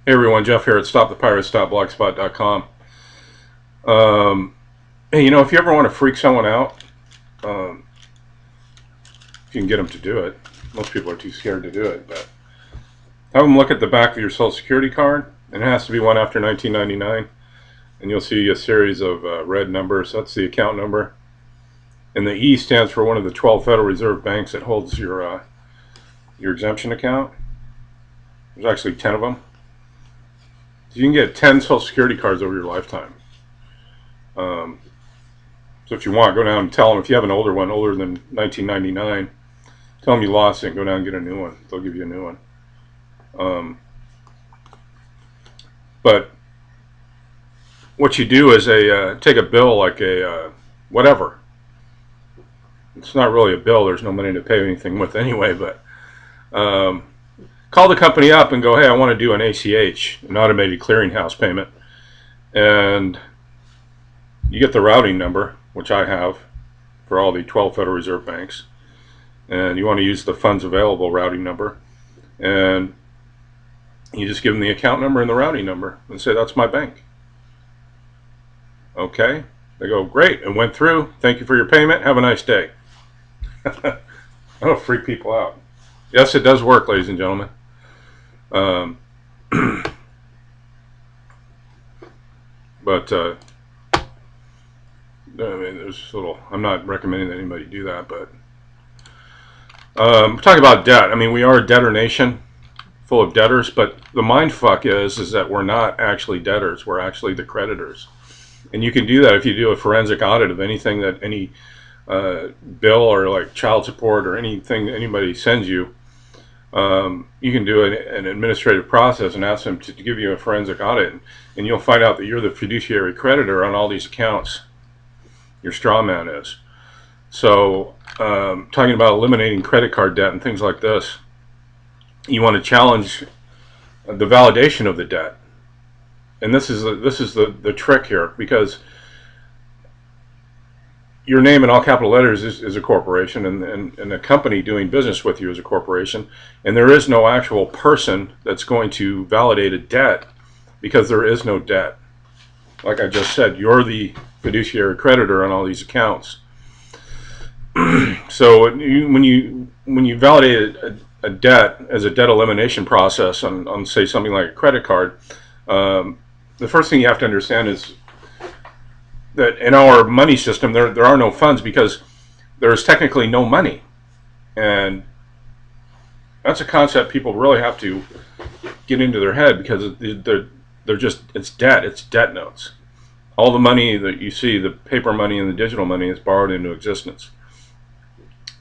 Hey everyone, Jeff here at stopthepirates.blogspot.com. Hey, if you ever want to freak someone out, if you can get them to do it. Most people are too scared to do it, but have them look at the back of your Social Security card, and it has to be one after 1999, and you'll see a series of red numbers. That's the account number, and the E stands for one of the 12 Federal Reserve banks that holds your exemption account. There's actually 10 of them. You can get 10 Social Security cards over your lifetime. So if you want, go down and tell them, if you have an older one, older than 1999, tell them you lost it and go down and get a new one. They'll give you a new one. But what you do is take a bill like a whatever. It's not really a bill. There's no money to pay anything with anyway, but call the company up and go, hey, I want to do an ACH, an automated clearinghouse payment. And you get the routing number, which I have for all the 12 Federal Reserve banks. And you want to use the funds available routing number. And you just give them the account number and the routing number and say, that's my bank. Okay. They go, great, it went through. Thank you for your payment. Have a nice day. That'll freak people out. Yes, it does work, ladies and gentlemen. But I mean, there's I'm not recommending that anybody do that, but we're talking about debt. I mean, we are a debtor nation, full of debtors, but the mind fuck is that we're not actually debtors. We're actually the creditors. And you can do that if you do a forensic audit of anything that any bill or like child support or anything that anybody sends you. You can do an administrative process and ask them to give you a forensic audit, and you'll find out that you're the fiduciary creditor on all these accounts. Your straw man is. So talking about eliminating credit card debt and things like this, you want to challenge the validation of the debt. And this is the trick here, because your name in all capital letters is a corporation, and a company doing business with you is a corporation, and there is no actual person that's going to validate a debt, because there is no debt. Like I just said, you're the fiduciary creditor on all these accounts. So when you validate a debt as a debt elimination process on say something like a credit card, the first thing you have to understand is that in our money system there are no funds, because there is technically no money, and that's a concept people really have to get into their head, because they're just, it's debt notes. All the money that you see, the paper money and the digital money, is borrowed into existence.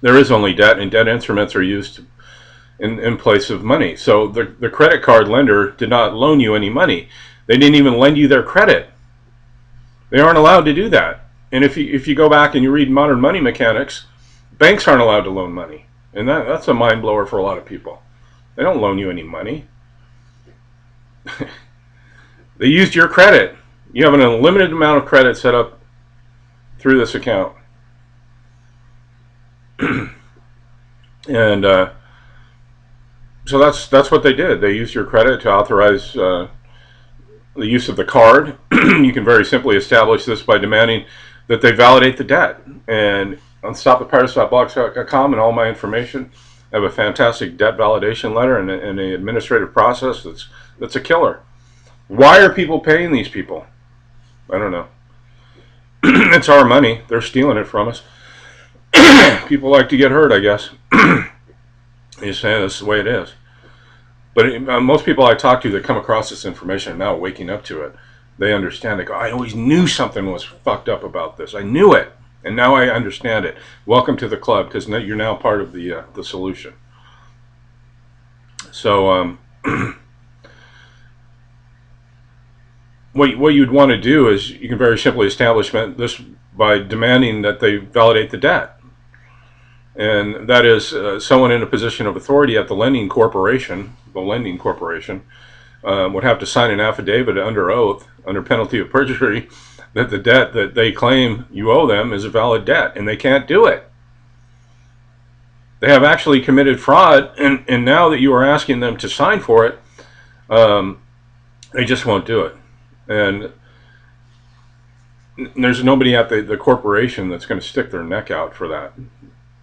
There is only debt, and debt instruments are used in place of money. So the credit card lender did not loan you any money. They didn't even lend you their credit. They aren't allowed to do that. And if you go back and you read Modern Money Mechanics, banks aren't allowed to loan money. And that's a mind blower for a lot of people. They don't loan you any money. They used your credit. You have an unlimited amount of credit set up through this account. And so that's what they did. They used your credit to authorize the use of the card. You can very simply establish this by demanding that they validate the debt. And on stopthepirates.blogspot.com and all my information, I have a fantastic debt validation letter and an administrative process that's a killer. Why are people paying these people? I don't know. It's our money. They're stealing it from us. People like to get hurt, I guess. You say this is the way it is. But most people I talk to that come across this information are now waking up to it. They understand. They go, I always knew something was fucked up about this. I knew it, and now I understand it. Welcome to the club, because you're now part of the solution. So what you'd want to do is you can very simply establish this by demanding that they validate the debt. And that is someone in a position of authority at the lending corporation would have to sign an affidavit under oath, under penalty of perjury, that the debt that they claim you owe them is a valid debt, and they can't do it. They have actually committed fraud, and now that you are asking them to sign for it, They just won't do it. And there's nobody at the corporation that's going to stick their neck out for that.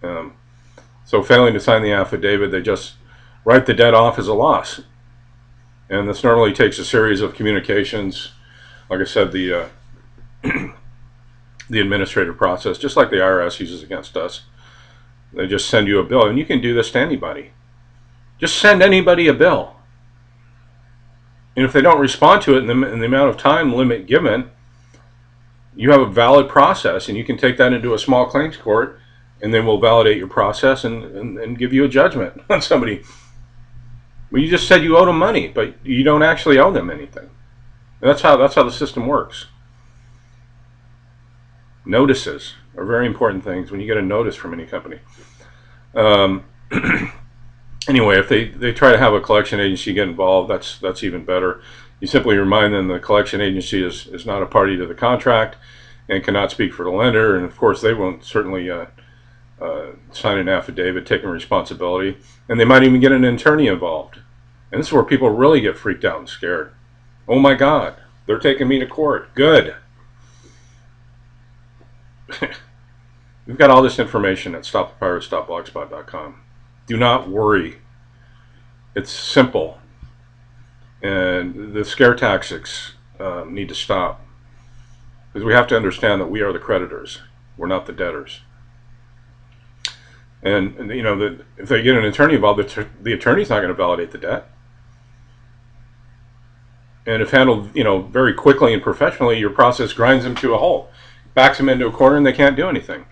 Um, so failing to sign the affidavit, they just write the debt off as a loss. And this normally takes a series of communications. Like I said, the administrative process, just like the IRS uses against us. They just send you a bill, and you can do this to anybody. Just send anybody a bill. And if they don't respond to it in the amount of time limit given, you have a valid process, and you can take that into a small claims court, and then we'll validate your process and give you a judgment on somebody. Well, you just said you owed them money, but you don't actually owe them anything. And that's how the system works. Notices are very important things when you get a notice from any company. Anyway, if they try to have a collection agency get involved, that's even better. You simply remind them the collection agency is not a party to the contract and cannot speak for the lender, and of course they won't certainly sign an affidavit taking responsibility, and they might even get an attorney involved. And this is where people really get freaked out and scared. Oh my God, they're taking me to court. Good. We've got all this information at stopthepirates.blogspot.com. Do not worry. It's simple. And the scare tactics need to stop. Because we have to understand that we are the creditors. We're not the debtors. And you know, that if they get an attorney involved, the attorney's not going to validate the debt. And if handled, you know, very quickly and professionally, your process grinds them to a halt, backs them into a corner, and they can't do anything.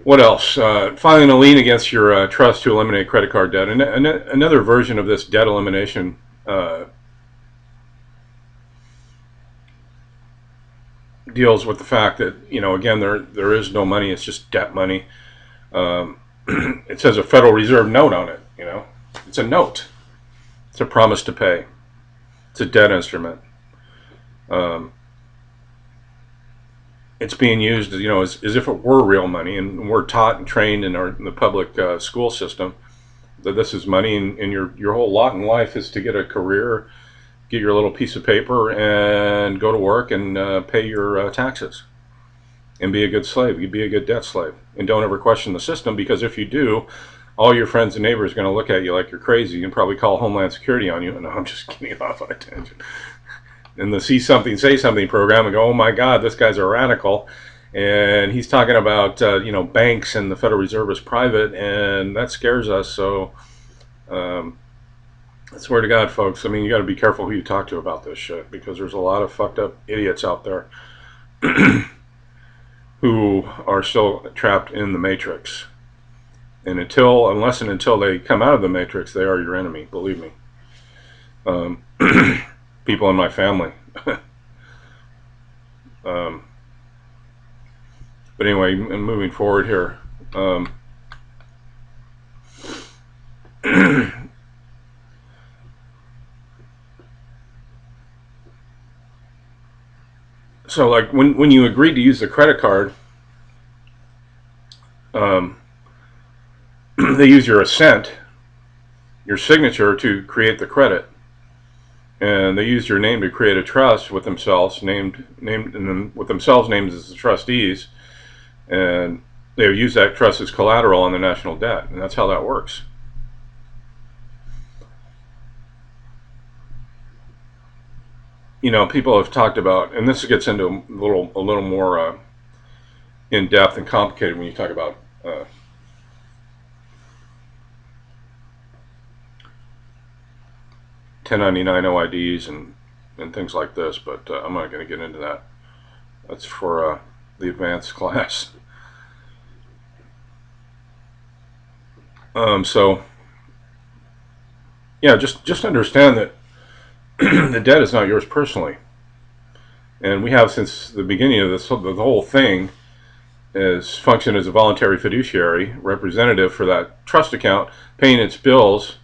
What else? Filing a lien against your trust to eliminate credit card debt. And another version of this debt elimination deals with the fact that, you know, again, there is no money. It's just debt money. It says a Federal Reserve note on it. You know, it's a note. It's a promise to pay. It's a debt instrument. It's being used, you know, as if it were real money, and we're taught and trained in the public school system that this is money, and your whole lot in life is to get a career, get your little piece of paper, and go to work and pay your taxes, and be a good slave. You be a good debt slave, and don't ever question the system, because if you do, all your friends and neighbors are going to look at you like you're crazy and probably call Homeland Security on you. And no, I'm just getting off on a tangent. And the See Something, Say Something program and go, oh my God, this guy's a radical. And he's talking about, you know, banks and the Federal Reserve is private, and that scares us. So I swear to God, folks, I mean, you got to be careful who you talk to about this shit, because there's a lot of fucked up idiots out there who are still trapped in the matrix. And unless they come out of the matrix, they are your enemy, believe me. People in my family. But anyway, moving forward here. So like when you agree to use the credit card, they use your assent, your signature, to create the credit, and they use your name to create a trust with themselves named with themselves named as the trustees, and they use that trust as collateral on the national debt, and that's how that works. You know, people have talked about, and this gets into a little more in depth and complicated when you talk about 1099 OIDs and things like this, but I'm not going to get into that. That's for the advanced class. So yeah, just understand that the debt is not yours personally, and we have, since the beginning of this, the whole thing is functioned as a voluntary fiduciary representative for that trust account, paying its bills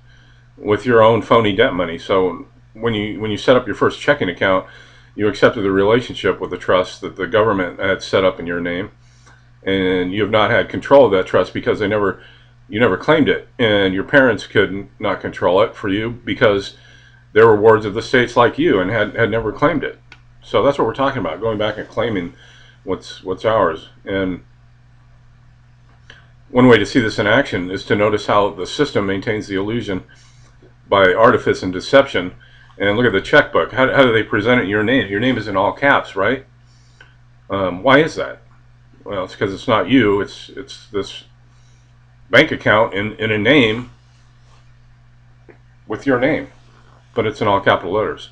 with your own phony debt money. So when you set up your first checking account, you accepted the relationship with the trust that the government had set up in your name, and you have not had control of that trust because you never claimed it, and your parents could not control it for you because they were wards of the states like you and had never claimed it. So that's what we're talking about, going back and claiming what's ours. And one way to see this in action is to notice how the system maintains the illusion by artifice and deception. And look at the checkbook. How do they present it? Your name. Your name is in all caps, right? Why is that? Well, it's because it's not you. It's this bank account in a name with your name, but it's in all capital letters.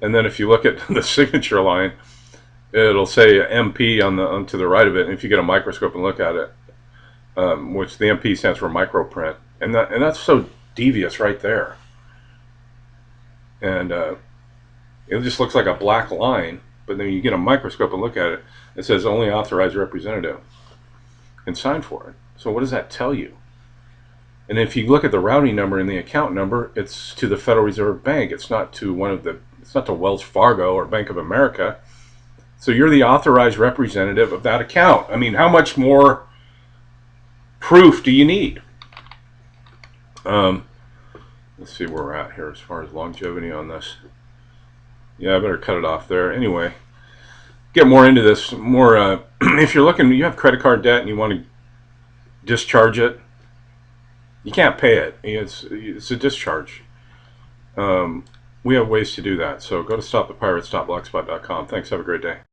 And then if you look at the signature line, it'll say MP on to the right of it. And if you get a microscope and look at it, which the MP stands for microprint, and that's so devious right there. And it just looks like a black line, but then you get a microscope and look at it, it says only authorized representative can sign for it. So what does that tell you? And if you look at the routing number and the account number, it's to the Federal Reserve Bank. It's not to it's not to Wells Fargo or Bank of America. So you're the authorized representative of that account. I mean, how much more proof do you need? Let's see where we're at here as far as longevity on this. Yeah, I better cut it off there. Anyway, get more into this. If you're looking, you have credit card debt and you want to discharge it, you can't pay it. It's a discharge. We have ways to do that. So go to stopthepirates.blogspot.com. Thanks. Have a great day.